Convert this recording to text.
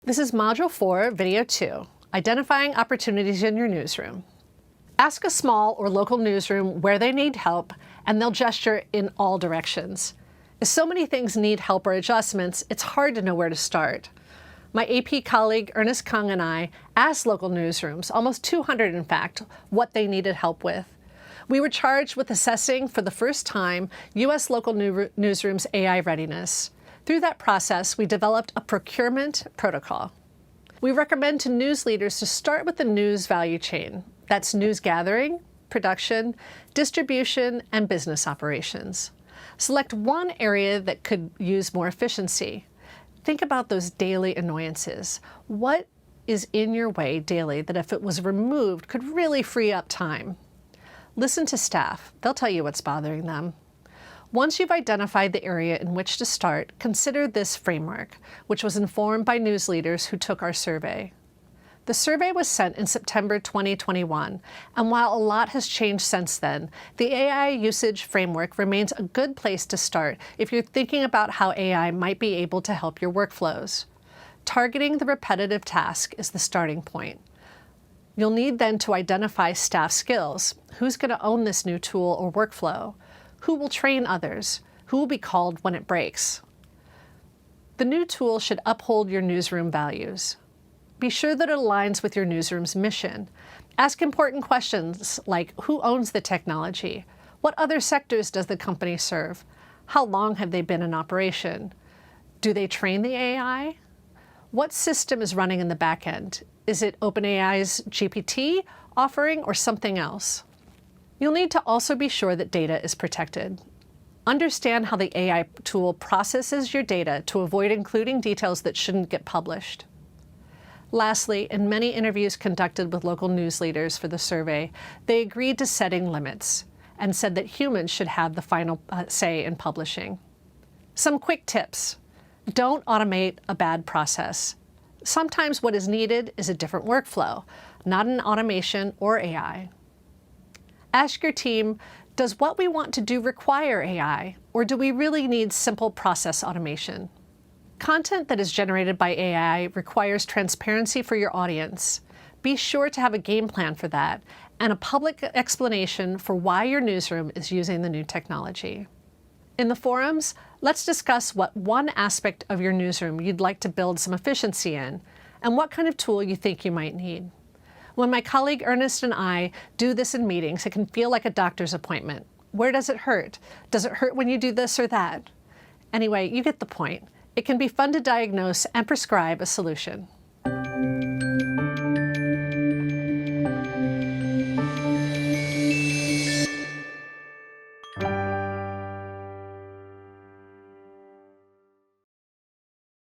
This is Module 4, Video 2, Identifying Opportunities in Your Newsroom. Ask a small or local newsroom where they need help, and they'll gesture in all directions. As so many things need help or adjustments, it's hard to know where to start. My AP colleague Ernest Kung and I asked local newsrooms, almost 200 in fact, what they needed help with. We were charged with assessing for the first time U.S. local newsrooms' AI readiness. Through that process, we developed a procurement protocol. We recommend to news leaders to start with the news value chain. That's news gathering, production, distribution, and business operations. Select one area that could use more efficiency. Think about those daily annoyances. What is in your way daily that if it was removed could really free up time? Listen to staff. They'll tell you what's bothering them. Once you've identified the area in which to start, consider this framework, which was informed by news leaders who took our survey. The survey was sent in September 2021, and while a lot has changed since then, the AI usage framework remains a good place to start if you're thinking about how AI might be able to help your workflows. Targeting the repetitive task is the starting point. You'll need then to identify staff skills. Who's going to own this new tool or workflow? Who will train others? Who will be called when it breaks? The new tool should uphold your newsroom values. Be sure that it aligns with your newsroom's mission. Ask important questions like, who owns the technology? What other sectors does the company serve? How long have they been in operation? Do they train the AI? What system is running in the back end? Is it OpenAI's GPT offering or something else? You'll need to also be sure that data is protected. Understand how the AI tool processes your data to avoid including details that shouldn't get published. Lastly, in many interviews conducted with local news leaders for the survey, they agreed to setting limits and said that humans should have the final say in publishing. Some quick tips. Don't automate a bad process. Sometimes what is needed is a different workflow, not an automation or AI. Ask your team, does what we want to do require AI, or do we really need simple process automation? Content that is generated by AI requires transparency for your audience. Be sure to have a game plan for that and a public explanation for why your newsroom is using the new technology. In the forums, let's discuss what one aspect of your newsroom you'd like to build some efficiency in and what kind of tool you think you might need. When my colleague Ernest and I do this in meetings, it can feel like a doctor's appointment. Where does it hurt? Does it hurt when you do this or that? Anyway, you get the point. It can be fun to diagnose and prescribe a solution.